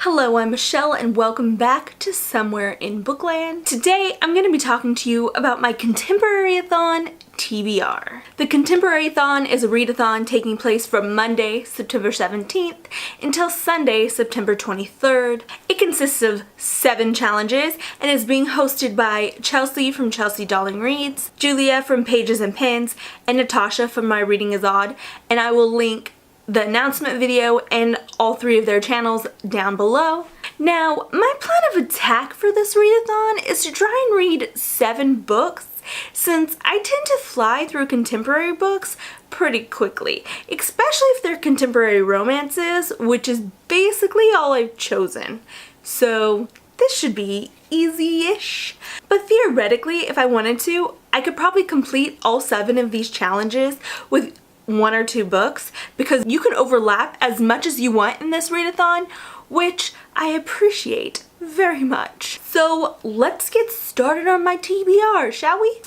Hello, I'm Michelle and welcome back to Somewhere in Bookland. Today I'm going to be talking to you about my Contemporary-A-Thon TBR. The Contemporary-A-Thon is a readathon taking place from Monday, September 17th until Sunday, September 23rd. It consists of 7 challenges and is being hosted by Chelsea from Chelseadolling Reads, Julia from Pages and Pens, and Natasha from myreadingisodd, and I will link the announcement video and all 3 of their channels down below. Now, my plan of attack for this readathon is to try and read 7 books, since I tend to fly through contemporary books pretty quickly, especially if they're contemporary romances, which is basically all I've chosen. So this should be easy-ish. But theoretically, if I wanted to, I could probably complete all 7 of these challenges with 1 or 2 books, because you can overlap as much as you want in this readathon, which I appreciate very much. So let's get started on my TBR, shall we?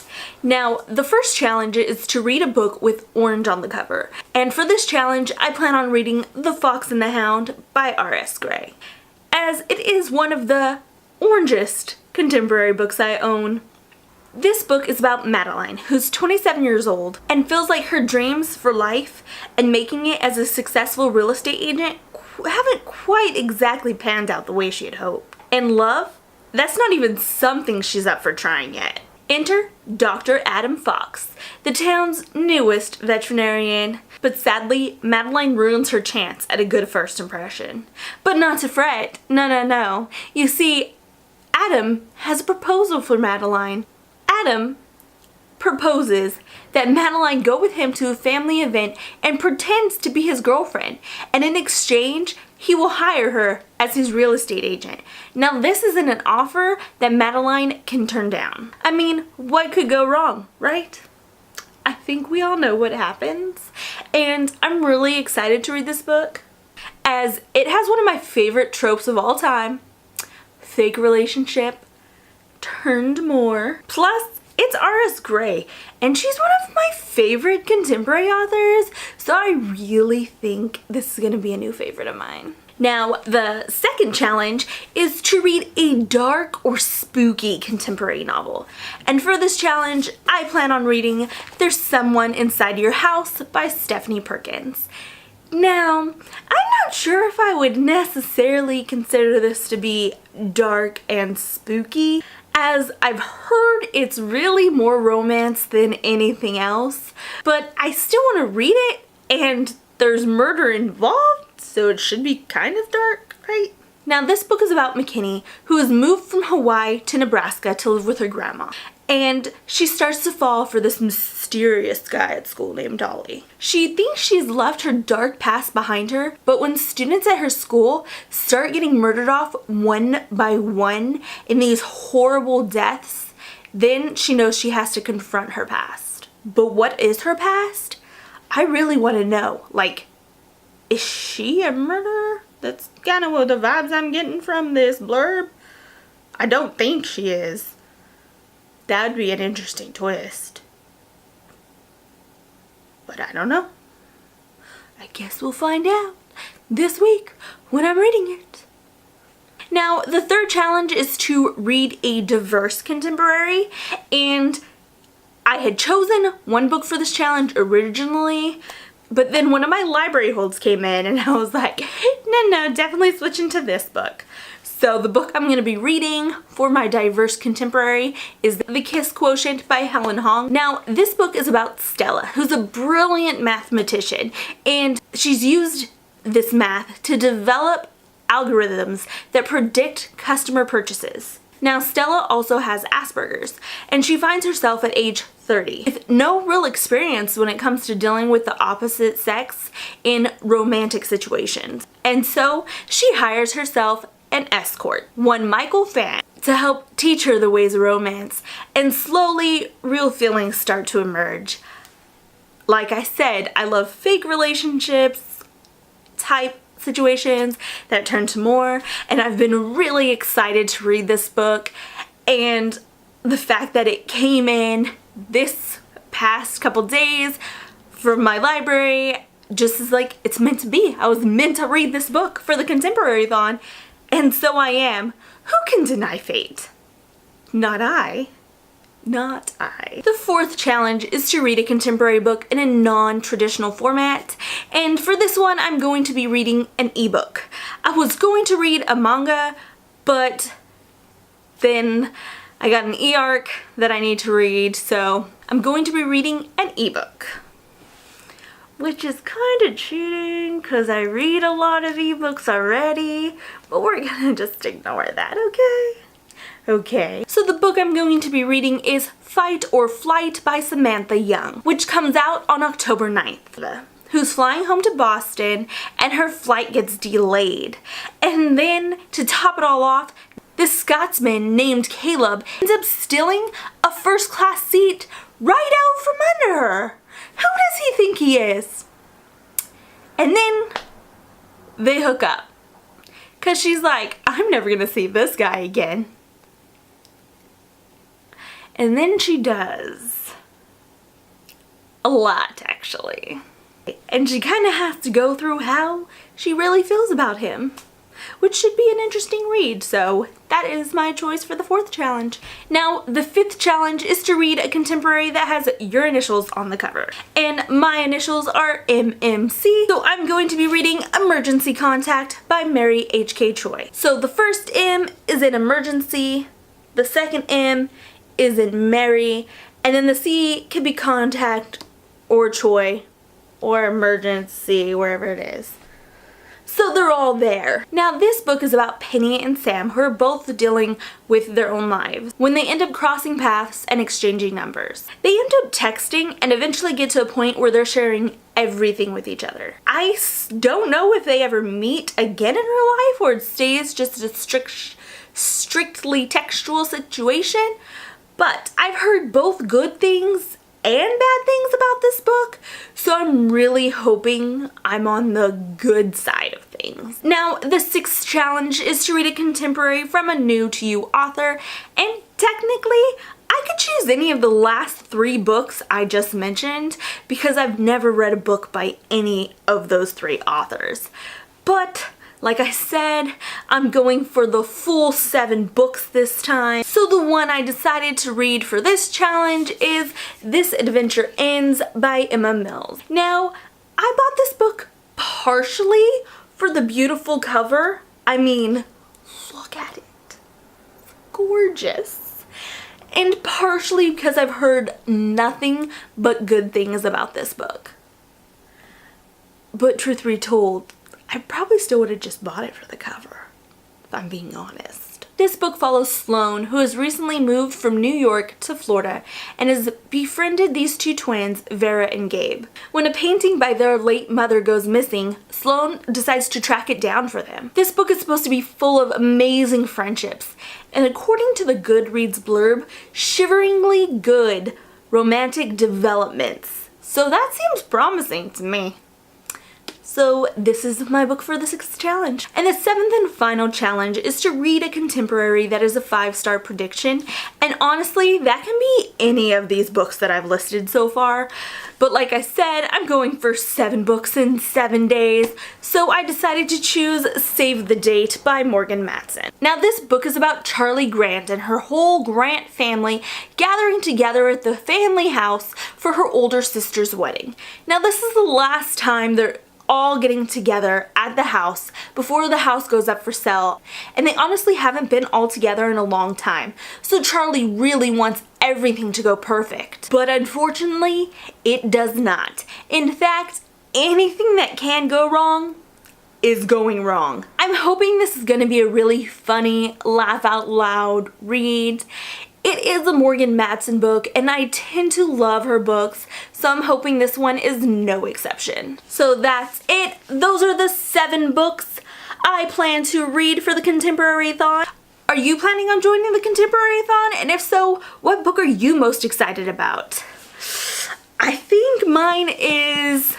Now, the first challenge is to read a book with orange on the cover. And for this challenge, I plan on reading The Fox and the Hound by R.S. Gray, as it is one of the orangest contemporary books I own. This book is about Madeline, who's 27 years old and feels like her dreams for life and making it as a successful real estate agent haven't quite exactly panned out the way she had hoped. And love? That's not even something she's up for trying yet. Enter Dr. Adam Fox, the town's newest veterinarian. But sadly, Madeline ruins her chance at a good first impression. But not to fret, no. You see, Adam has a proposal for Madeline. Adam proposes that Madeline go with him to a family event and pretends to be his girlfriend, and in exchange, he will hire her as his real estate agent. Now, this isn't an offer that Madeline can turn down. I mean, what could go wrong, right? I think we all know what happens, and I'm really excited to read this book, as it has one of my favorite tropes of all time: fake relationship turned more. Plus, it's R.S. Gray, and she's one of my favorite contemporary authors, so I really think this is going to be a new favorite of mine. Now, the second challenge is to read a dark or spooky contemporary novel. And for this challenge, I plan on reading There's Someone Inside Your House by Stephanie Perkins. Now, I'm not sure if I would necessarily consider this to be dark and spooky, as I've heard it's really more romance than anything else, but I still want to read it, and there's murder involved, so it should be kind of dark, right? Now, this book is about McKinney, who has moved from Hawaii to Nebraska to live with her grandma, and she starts to fall for this mysterious guy at school named Dolly. She thinks she's left her dark past behind her, but when students at her school start getting murdered off one by one in these horrible deaths, then she knows she has to confront her past. But what is her past? I really want to know. Like, is she a murderer? That's kind of what the vibes I'm getting from this blurb. I don't think she is. That would be an interesting twist. But I don't know. I guess we'll find out this week when I'm reading it. Now, the third challenge is to read a diverse contemporary, and I had chosen 1 book for this challenge originally, but then one of my library holds came in and I was like, no, definitely switching to this book. So the book I'm going to be reading for my diverse contemporary is The Kiss Quotient by Helen Hong. Now, this book is about Stella, who's a brilliant mathematician, and she's used this math to develop algorithms that predict customer purchases. Now, Stella also has Asperger's, and she finds herself at age 30 with no real experience when it comes to dealing with the opposite sex in romantic situations. And so she hires herself an escort, one Michael Fan, to help teach her the ways of romance, and slowly real feelings start to emerge. Like I said, I love fake relationships type situations that turn to more, and I've been really excited to read this book, and the fact that it came in this past couple days from my library just is like, it's meant to be. I was meant to read this book for the Contemporary-A-Thon, And so I am. Who can deny fate? Not I. Not I. The fourth challenge is to read a contemporary book in a non-traditional format, and for this one I'm going to be reading an ebook. I was going to read a manga, but then I got an e-arc that I need to read, so I'm going to be reading an ebook. Which is kind of cheating because I read a lot of ebooks already, but we're gonna just ignore that, okay? Okay. So the book I'm going to be reading is Fight or Flight by Samantha Young, which comes out on October 9th. Who's flying home to Boston and her flight gets delayed. And then to top it all off, this Scotsman named Caleb ends up stealing a first-class seat right out from under her. Who does he think he is? And then they hook up. Cause she's like, I'm never gonna see this guy again. And then she does. A lot, actually. And she kind of has to go through how she really feels about him, which should be an interesting read, so that is my choice for the fourth challenge. Now, the fifth challenge is to read a contemporary that has your initials on the cover. And my initials are MMC, so I'm going to be reading Emergency Contact by Mary H.K. Choi. So the first M is in emergency, the second M is in Mary, and then the C could be contact or Choi or emergency, wherever it is. So they're all there. Now this book is about Penny and Sam, who are both dealing with their own lives when they end up crossing paths and exchanging numbers. They end up texting and eventually get to a point where they're sharing everything with each other. I don't know if they ever meet again in real life or it stays just a strictly textual situation, but I've heard both good things and bad things about this book, so I'm really hoping I'm on the good side of things. Now, the sixth challenge is to read a contemporary from a new to you author, and technically, I could choose any of the last 3 books I just mentioned because I've never read a book by any of those 3 authors. But like I said, I'm going for the full 7 books this time. So the one I decided to read for this challenge is This Adventure Ends by Emma Mills. Now, I bought this book partially for the beautiful cover. I mean, look at it. It's gorgeous. And partially because I've heard nothing but good things about this book. But truth be told, I probably still would have just bought it for the cover, if I'm being honest. This book follows Sloane, who has recently moved from New York to Florida and has befriended these 2 twins, Vera and Gabe. When a painting by their late mother goes missing, Sloane decides to track it down for them. This book is supposed to be full of amazing friendships, and according to the GOODREADS blurb, shiveringly good romantic developments. So that seems promising to me. So this is my book for the 6th challenge. And the 7th and final challenge is to read a contemporary that is a 5-star prediction. And honestly, that can be any of these books that I've listed so far. But like I said, I'm going for 7 books in 7 days. So I decided to choose Save the Date by Morgan Matson. Now this book is about Charlie Grant and her whole Grant family gathering together at the family house for her older sister's wedding. Now this is the last time they're all getting together at the house before the house goes up for sale, and they honestly haven't been all together in a long time. So Charlie really wants everything to go perfect, but unfortunately it does not. In fact, anything that can go wrong is going wrong. I'm hoping this is going to be a really funny, laugh out loud read. It is a Morgan Matson book, and I tend to love her books, so I'm hoping this one is no exception. So that's it. Those are the 7 books I plan to read for the Contemporary-A-Thon. Are you planning on joining the Contemporary-A-Thon? And if so, what book are you most excited about? I think mine is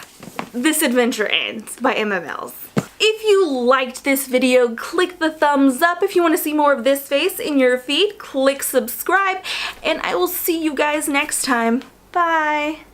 This Adventure Ends by Emma Mills. If you liked this video, click the thumbs up. If you want to see more of this face in your feed, click subscribe, and I will see you guys next time. Bye!